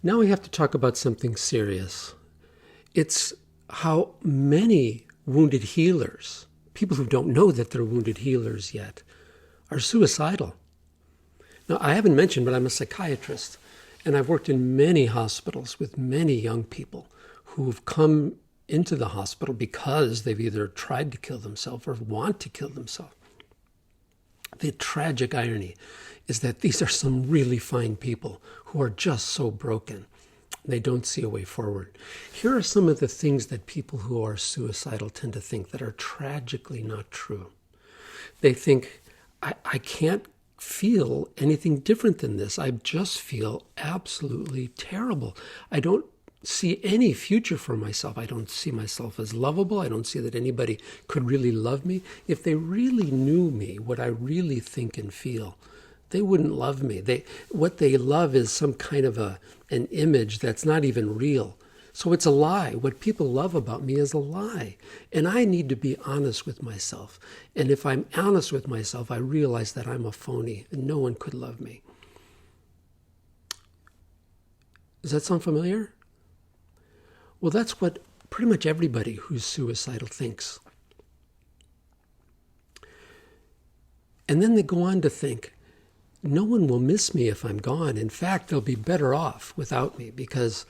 Now we have to talk about something serious. It's how many wounded healers, people who don't know that they're wounded healers yet, are suicidal. Now, I haven't mentioned, but I'm a psychiatrist, and I've worked in many hospitals with many young people who've come into the hospital because they've either tried to kill themselves or want to kill themselves. The tragic irony is that these are some really fine people who are just so broken. They don't see a way forward. Here are some of the things that people who are suicidal tend to think that are tragically not true. They think, I can't feel anything different than this. I just feel absolutely terrible. I don't see any future for myself. I don't see myself as lovable. I don't see that anybody could really love me. If they really knew me, what I really think and feel, they wouldn't love me. What they love is some kind of an image that's not even real. So it's a lie. What people love about me is a lie. And I need to be honest with myself. And if I'm honest with myself, I realize that I'm a phony and no one could love me. Does that sound familiar? Well, that's what pretty much everybody who's suicidal thinks. And then they go on to think, no one will miss me if I'm gone. In fact, they'll be better off without me because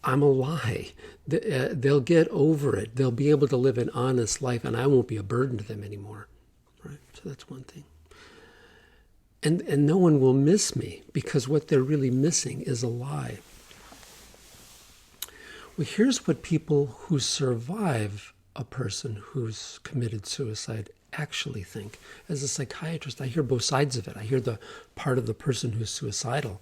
I'm a lie. They'll get over it. They'll be able to live an honest life, and I won't be a burden to them anymore. Right? So that's one thing. And no one will miss me because what they're really missing is a lie. Well, here's what people who survive a person who's committed suicide actually think. As a psychiatrist, I hear both sides of it. I hear the part of the person who's suicidal,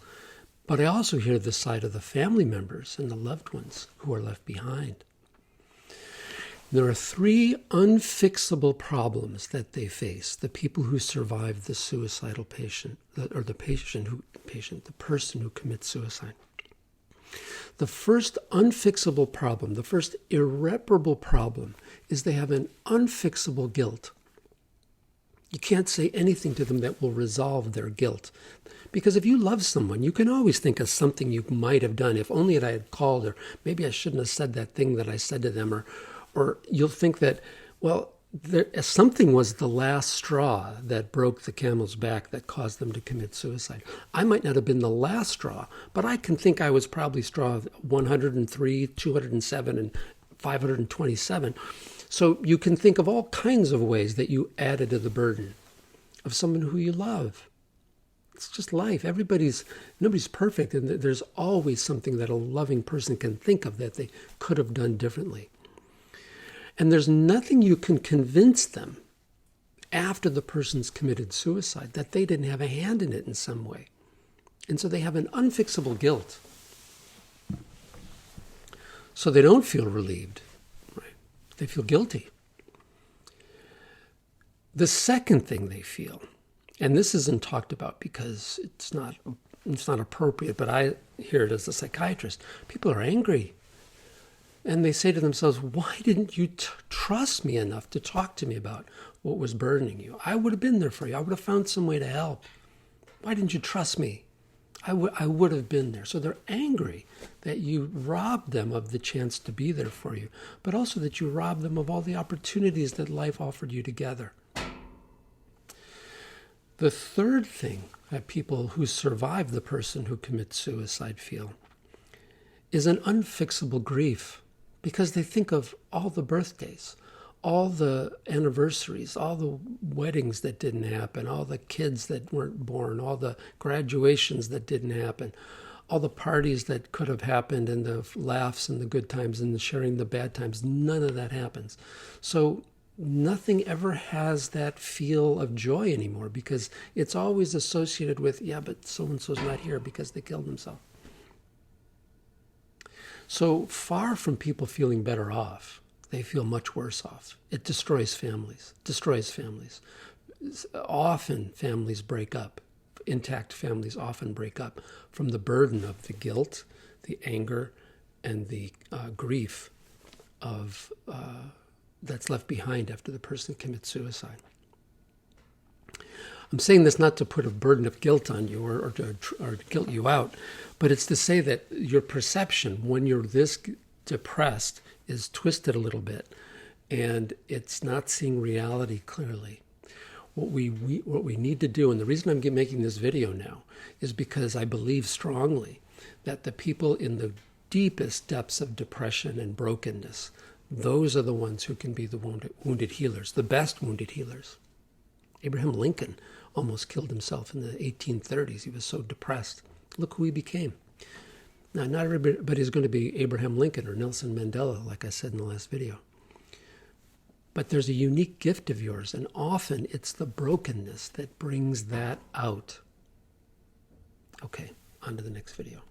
but I also hear the side of the family members and the loved ones who are left behind. There are three unfixable problems that they face, the people who survive the suicidal patient, or the person who commits suicide. The first unfixable problem, the first irreparable problem, is they have an unfixable guilt. You can't say anything to them that will resolve their guilt. Because if you love someone, you can always think of something you might have done. If only I had called, or maybe I shouldn't have said that thing that I said to them, or you'll think that, well, something was the last straw that broke the camel's back that caused them to commit suicide. I might not have been the last straw, but I can think I was probably straw 103, 207, and 527. So you can think of all kinds of ways that you added to the burden of someone who you love. It's just life. Nobody's perfect, and there's always something that a loving person can think of that they could have done differently. And there's nothing you can convince them after the person's committed suicide that they didn't have a hand in it in some way. And so they have an unfixable guilt. So they don't feel relieved, right? They feel guilty. The second thing they feel, and this isn't talked about because it's not appropriate, but I hear it as a psychiatrist, people are angry. And they say to themselves, why didn't you trust me enough to talk to me about what was burdening you? I would have been there for you. I would have found some way to help. Why didn't you trust me? I would have been there. So they're angry that you robbed them of the chance to be there for you, but also that you robbed them of all the opportunities that life offered you together. The third thing that people who survive the person who commits suicide feel is an unfixable grief. Because they think of all the birthdays, all the anniversaries, all the weddings that didn't happen, all the kids that weren't born, all the graduations that didn't happen, all the parties that could have happened, and the laughs and the good times and the sharing the bad times. None of that happens. So nothing ever has that feel of joy anymore because it's always associated with, yeah, but so-and-so's not here because they killed themselves. So far from people feeling better off, they feel much worse off. It destroys families. Often families break up. Intact families often break up from the burden of the guilt, the anger, and the grief of that's left behind after the person commits suicide. I'm saying this not to put a burden of guilt on you or to guilt you out, but it's to say that your perception when you're this depressed is twisted a little bit, and it's not seeing reality clearly. What we need to do, and the reason I'm making this video now, is because I believe strongly that the people in the deepest depths of depression and brokenness, those are the ones who can be the wounded healers, the best wounded healers. Abraham Lincoln almost killed himself in the 1830s. He was so depressed. Look who he became. Now, not everybody is going to be Abraham Lincoln or Nelson Mandela, like I said in the last video. But there's a unique gift of yours, and often it's the brokenness that brings that out. Okay, on to the next video.